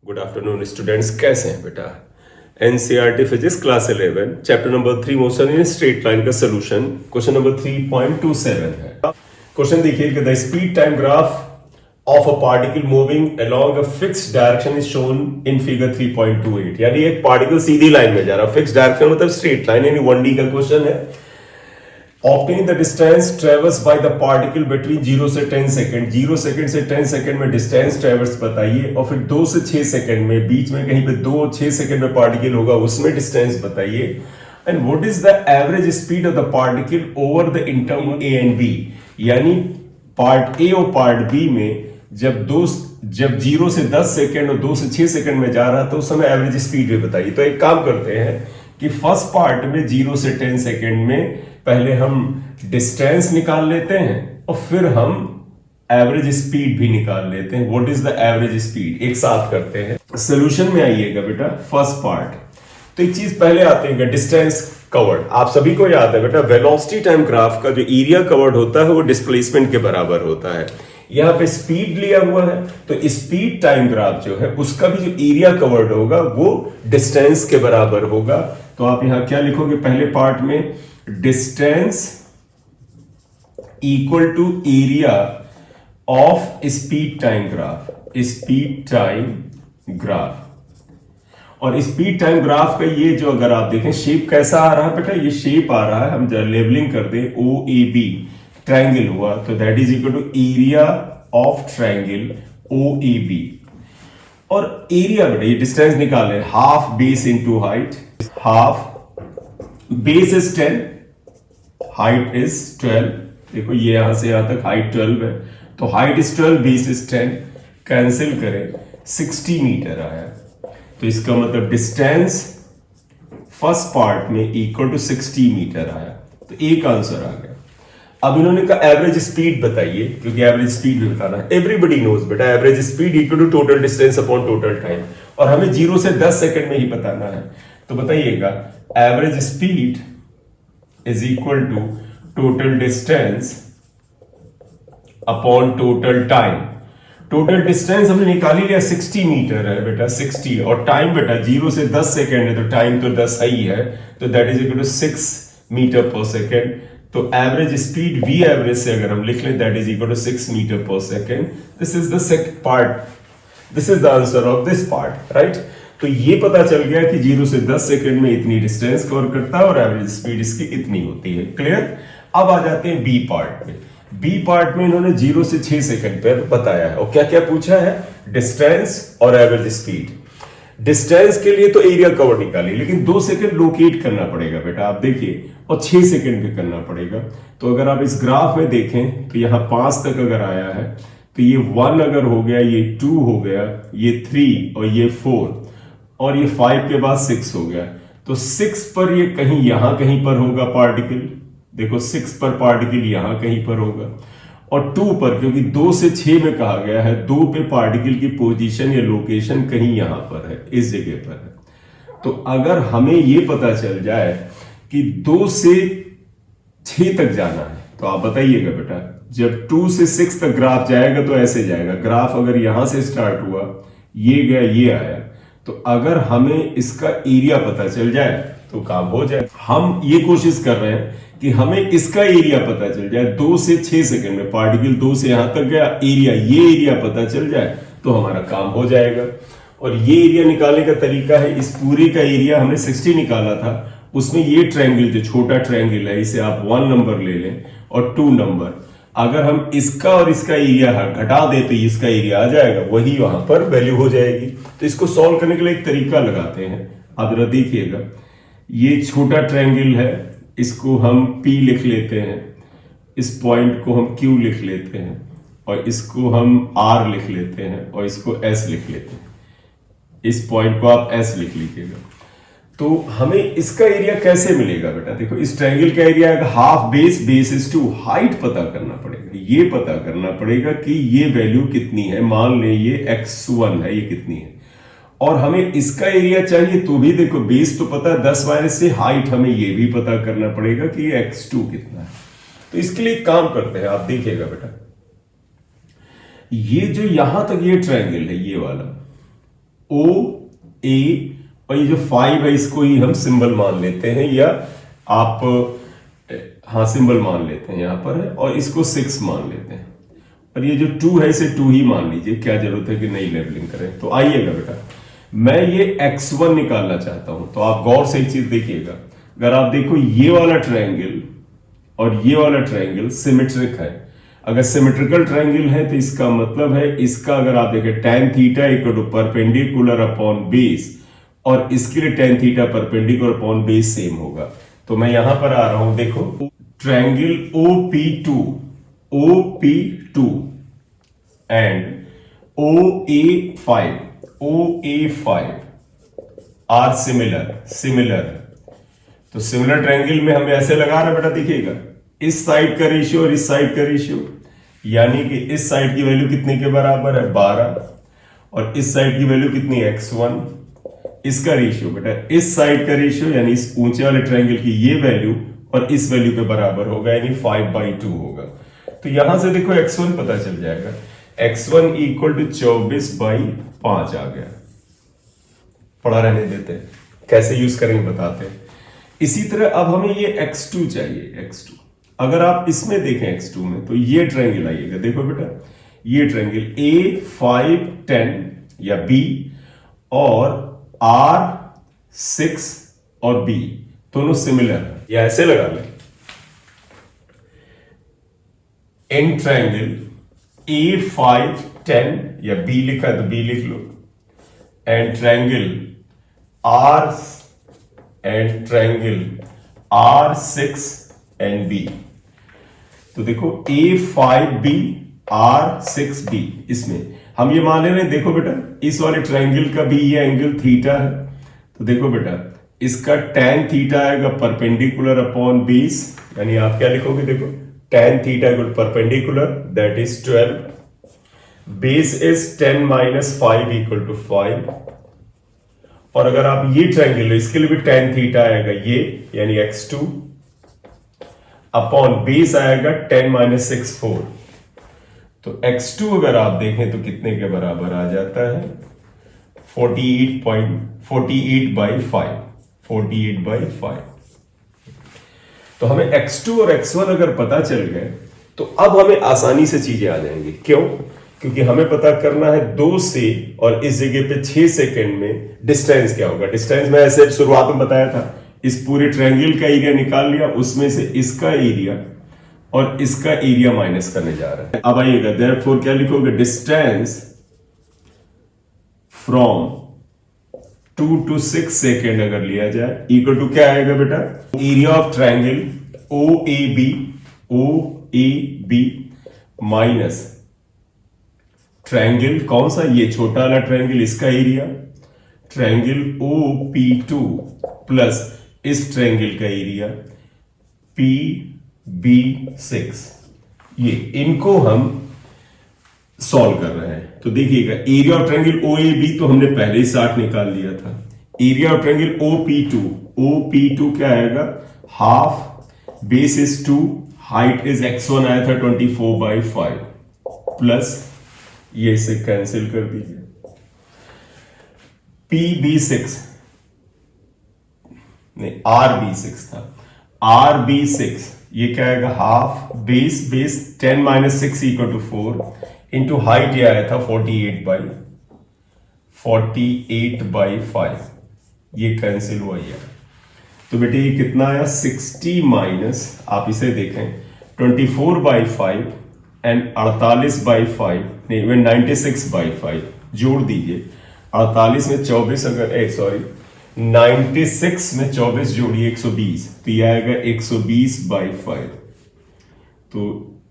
Good afternoon students, कैसे हैं बेटा। NCERT physics class 11 chapter number 3 motion in straight line का सोल्यूशन क्वेश्चन नंबर 3.27 है। क्वेश्चन देखिए कि the speed time graph of a particle moving along a fixed direction is shown in figure 3.28। यानी एक particle सीधी line में जा रहा है, फिक्स्ड डायरेक्शन मतलब स्ट्रेट लाइन, यानी 1D का क्वेश्चन है। Obtain the distance traversed by the particle between 0 से 10 सेकंड, 0 सेकंड से 10 सेकंड में डिस्टेंस ट्रेवर्स बताइए, और फिर 2 से 6 सेकंड में, बीच में कहीं पे 2-6 सेकंड में पार्टिकल होगा, उसमें डिस्टेंस बताइए। And what is the average speed of the particle over the interval A and B. यानी पार्ट ए और पार्ट बी में जब 0 से 10 सेकंड और 2 से 6 सेकंड में जा रहा है तो उस समय एवरेज स्पीड भी बताइए। तो एक काम करते हैं कि फर्स्ट पार्ट में 0 से 10 सेकंड में पहले हम डिस्टेंस निकाल लेते हैं और फिर हम एवरेज स्पीड भी निकाल लेते हैं। What is the average speed, एक साथ करते हैं। सॉल्यूशन में आइएगा बेटा, फर्स्ट पार्ट। तो एक चीज पहले आते हैं, डिस्टेंस कवर्ड। आप सभी को याद है बेटा, वेलोसिटी टाइम ग्राफ का जो एरिया कवर्ड होता है वो डिस्प्लेसमेंट के बराबर होता है। यहां पे स्पीड लिया हुआ है तो स्पीड टाइम ग्राफ जो है उसका भी जो एरिया कवर्ड होगा वो डिस्टेंस के बराबर होगा। तो आप यहां क्या लिखोगे, पहले पार्ट में distance equal to area of speed time graph, speed time graph. और स्पीड टाइम ग्राफ का ये जो अगर आप देखें शेप कैसा आ रहा है बेटा, ये शेप आ रहा है, हम लेवलिंग कर दें ओ ए बी, ट्रायंगल हुआ तो that is equal to area of triangle O A B. और एरिया बेटा ये डिस्टेंस निकाले, half base into height, half base is 10, height is 12। देखो ये यहां से यहां तक हाइट 12 है, तो height is 12, base is 10, cancel करें 60 मीटर आया। तो इसका मतलब डिस्टेंस फर्स्ट पार्ट में इक्वल टू 60 मीटर आया। तो एक आंसर आ गया। अब इन्होंने कहा एवरेज स्पीड बताइए, क्योंकि एवरेज स्पीड भी बताना है। एवरीबडी नोज बेटा average speed equal to total distance upon total time, और हमें 0 से 10 सेकंड में ही बताना है। तो बताइएगा average speed is equal to total distance upon total time. Total distance हमने निकाल ही लिया, 60 मीटर है बेटा, 60, और टाइम बेटा 0 से 10 सेकंड है तो टाइम तो 10 ही है, तो that is equal to 6 metre per second. तो एवरेज स्पीड वी एवरेज से अगर हम लिख लें that is equal to 6 metre per second. This is the second part, this is the answer of this part, right. तो ये पता चल गया कि 0 से 10 सेकंड में इतनी डिस्टेंस कवर करता है और एवरेज स्पीड इसकी इतनी होती है। क्लियर। अब आ जाते हैं बी पार्ट में। बी पार्ट में इन्होंने 0 से 6 सेकंड पर बताया है, और क्या क्या पूछा है, डिस्टेंस और एवरेज स्पीड। डिस्टेंस के लिए तो एरिया कवर निकालिए, लेकिन 2 सेकंड लोकेट करना पड़ेगा बेटा, आप देखिए, और 6 सेकंड भी करना पड़ेगा। तो अगर आप इस ग्राफ में देखें तो यहां 5 तक अगर आया है तो ये 1 अगर हो गया, ये 2 हो गया, ये 3 और ये 4, और ये 5 के बाद 6 हो गया। तो 6 पर ये कहीं यहां कहीं पर होगा पार्टिकल, देखो 6 पर पार्टिकल यहां कहीं पर होगा, और 2 पर, क्योंकि 2 से 6 में कहा गया है, 2 पे पार्टिकल की पोजीशन या लोकेशन कहीं यहां पर है, इस जगह पर है। तो अगर हमें यह पता चल जाए कि 2 से 6 तक जाना है, तो आप बताइएगा बेटा, जब 2 से 6 तक ग्राफ जाएगा तो ऐसे जाएगा। ग्राफ अगर यहां से स्टार्ट हुआ, ये गया, ये आया, तो अगर हमें इसका एरिया पता चल जाए तो काम हो जाए। हम ये कोशिश कर रहे हैं कि हमें इसका एरिया पता चल जाए, 2 से 6 सेकंड में पार्टिकल 2 से यहां तक गया, एरिया, ये एरिया पता चल जाए तो हमारा काम हो जाएगा। और ये एरिया निकालने का तरीका है, इस पूरे का एरिया हमने 60 निकाला था, उसमें ये ट्रायंगल जो छोटा ट्रायंगल है इसे आप 1 नंबर ले लें और 2 नंबर। अगर हम इसका और इसका एरिया घटा दे तो इसका एरिया आ जाएगा, वही वहां पर वैल्यू हो जाएगी। तो इसको सॉल्व करने के लिए एक तरीका लगाते हैं, आप जरा देखिएगा। ये छोटा ट्रायंगल है, इसको हम P लिख लेते हैं, इस पॉइंट को हम Q लिख लेते हैं, और इसको हम R लिख लेते हैं, और इसको S लिख लेते हैं। इस पॉइंट को आप S लिख लीजिएगा। तो हमें इसका एरिया कैसे मिलेगा बेटा, देखो इस ट्रायंगल का एरिया है half base, base is 2, height पता करना पड़ेगा, ये पता करना पड़ेगा कि ये वैल्यू कितनी है। मान लें ये x1 है, ये कितनी है, और हमें इसका एरिया चाहिए, तो भी देखो बेस तो पता है 10 माइनस से, हाइट हमें ये भी पता करना पड़ेगा कि ये x2 कितना है। तो इसके लिए काम करते हैं, आप देखिएगा बेटा, ये जो यहां तक ये ट्रायंगल है, ये वाला ओ ए, और ये जो 5 है इसको ही हम सिंबल मान लेते हैं, या आप हाँ सिंबल मान लेते हैं यहां पर है, और इसको 6 मान लेते हैं, और ये जो 2 है इसे 2 ही मान लीजिए, क्या जरूरत है कि नई लेबलिंग करें। तो आइएगा बेटा, मैं ये x1 निकालना चाहता हूं, तो आप गौर से एक चीज देखिएगा, अगर आप देखो ये वाला ट्रायंगल और ये वाला ट्रायंगल सिमेट्रिक है। अगर सिमेट्रिकल ट्रायंगल है तो इसका मतलब है, इसका अगर आप देखें tan theta equal to perpendicular upon base, और इसके लिए tan theta perpendicular upon base same होगा। तो मैं यहां पर आ रहा हूं, देखो triangle OP2 and OA5 are similar. तो सिमिलर ट्रायंगल में हमें ऐसे लगा रहा है बेटा, देखिएगा इस साइड का रेशियो और इस साइड का रेशियो, यानी कि इस साइड की वैल्यू कितने के बराबर है 12, और इस साइड की वैल्यू कितनी है x1। इसका रेशियो बेटा इस साइड का रेशियो यानी इस ऊंचे वाले ट्रायंगल की ये वैल्यू और इस वैल्यू के बराबर होगा, यानी 5/2 होगा। तो यहां से देखो x1 पता चल जाएगा, x1 इक्वल टू 24/5 आ गया। पढ़ा रहने देते हैं, कैसे यूज करेंगे बताते हैं। इसी तरह अब हमें ये x2 चाहिए, x2। अगर आप इसमें देखें x2 में, तो ये ट्रायंगल आइएगा, देखो बेटा ये ट्रायंगल A5-10 या B और R6 और B दोनों सिमिलर, या ऐसे लगा लें, इन ट्रायंगल A5-10 या B लिखा है तो B लिख लो, and triangle R6 and B। तो देखो A5B R6B, इसमें हम ये मान रहे हैं, देखो बेटा इस वाले ट्रायंगल का भी ये एंगल थीटा है। तो देखो बेटा इसका tan थीटा आएगा परपेंडिकुलर अपॉन बेस, यानी आप क्या लिखोगे, देखो tan theta equal perpendicular that is 12, base is 10 - 5 equal to 5, और अगर आप ये ट्रायंगल लो इसके लिए भी tan थीटा आएगा ये, यानी x2 अपॉन बेस आएगा 10 - 6 4। तो x2 अगर आप देखें तो कितने के बराबर आ जाता है 48/5। तो हमें x2 और x1 अगर पता चल गए तो अब हमें आसानी से चीजें आ जाएंगी। क्यों? क्योंकि हमें पता करना है 2 से और इस जगह पे 6 सेकंड में डिस्टेंस क्या होगा। डिस्टेंस में ऐसे शुरुआत में बताया था, इस पूरे ट्रायंगल का एरिया निकाल लिया, उसमें से इसका एरिया और इसका एरिया माइनस करने जा रहा है। अब आइएगा, देयरफॉर क्या लिखोगे, डिस्टेंस फ्रॉम 2 to 6 सेकेंड अगर लिया जाए इक्वल टू क्या आएगा बेटा, area of triangle OAB minus triangle कौन सा, ये छोटा वाला ट्रायंगल, इसका एरिया, ट्रायंगल OP2 प्लस इस ट्रायंगल का एरिया PB6। ये इनको हम सॉल्व कर रहे हैं। तो देखिएगा एरिया ऑफ ट्रायंगल OAB तो हमने पहले ही 60 निकाल लिया था। एरिया ऑफ ट्रायंगल OP2 क्या आएगा, half, base is 2, height is x1 आया था 24/5, प्लस ये इसे कैंसिल कर दीजिए, PB6 नहीं RB6 था, RB6 ये क्या आएगा, half, base 10 - 6 equal to 4 into height ये आया था 48/5, ये कैंसिल हुआ ये। तो बेटे ये कितना आया 60 माइनस, आप इसे देखें 24/5 एंड 48/5 नहीं 96/5 जोड़ दीजिए, 48 में 24 अगर 96 में 24 जोड़िए 120, तो ये आएगा 120/5। तो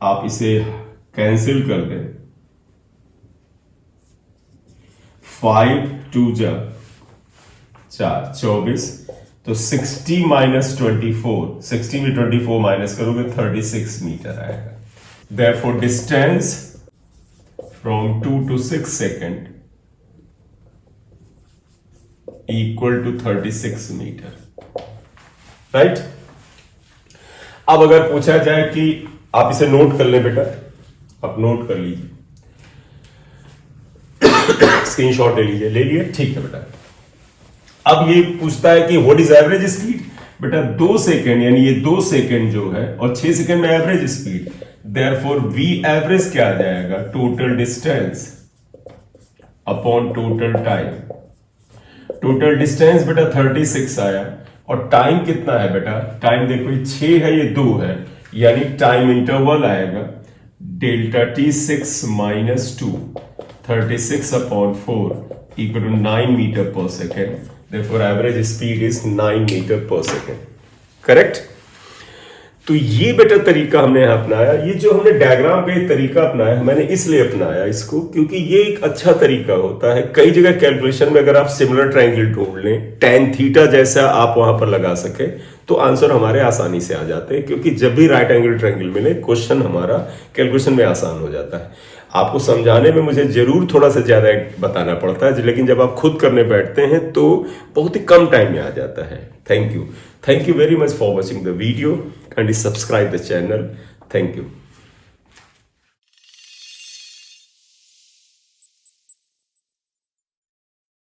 आप इसे कैंसिल कर दें, 5 2 जा 4 24, तो 60 - 24, 60 में 24 माइनस करोगे 36 मीटर आएगा। Therefore distance from 2 to 6 second equal to 36 metre, right. अब अगर पूछा जाए कि आप इसे नोट कर ले बेटा, आप नोट कर लीजिए स्क्रीनशॉट ले लीजिए, ले लिए, ठीक है बेटा। अब ये पूछता है कि व्हाट इज एवरेज स्पीड, बेटा 2 सेकंड यानी ये 2 सेकंड जो है और 6 सेकंड में average speed, therefore V average क्या आ जाएगा, total distance upon total time. Total distance बेटा 36 आया और टाइम कितना है बेटा, टाइम देखो ये 6 है ये 2 है, यानी टाइम इंटरवल आएगा delta T 6 minus 2, 36 upon 4 equal to 9 metre per second, therefore average speed is 9 metre per second. Correct. तो ये बेटा तरीका हमने यहां अपनाया। ये जो हमने डायग्राम का एक तरीका अपनाया, मैंने इसलिए अपनाया इसको क्योंकि ये एक अच्छा तरीका होता है। कई जगह कैलकुलेशन में अगर आप सिमिलर ट्रायंगल ढूंढ लें, tan थीटा जैसा आप वहां पर लगा सके, तो आंसर हमारे आसानी से आ जाते हैं, क्योंकि जब भी राइट एंगल ट्रायंगल मिले क्वेश्चन हमारा कैलकुलेशन में आसान हो जाता है। आपको समझाने में मुझे जरूर थोड़ा सा ज्यादा बताना पड़ता है, लेकिन जब आप खुद करने बैठते हैं तो बहुत ही कम टाइम में आ जाता है। Thank you very much for watching the video and subscribe the channel. Thank you.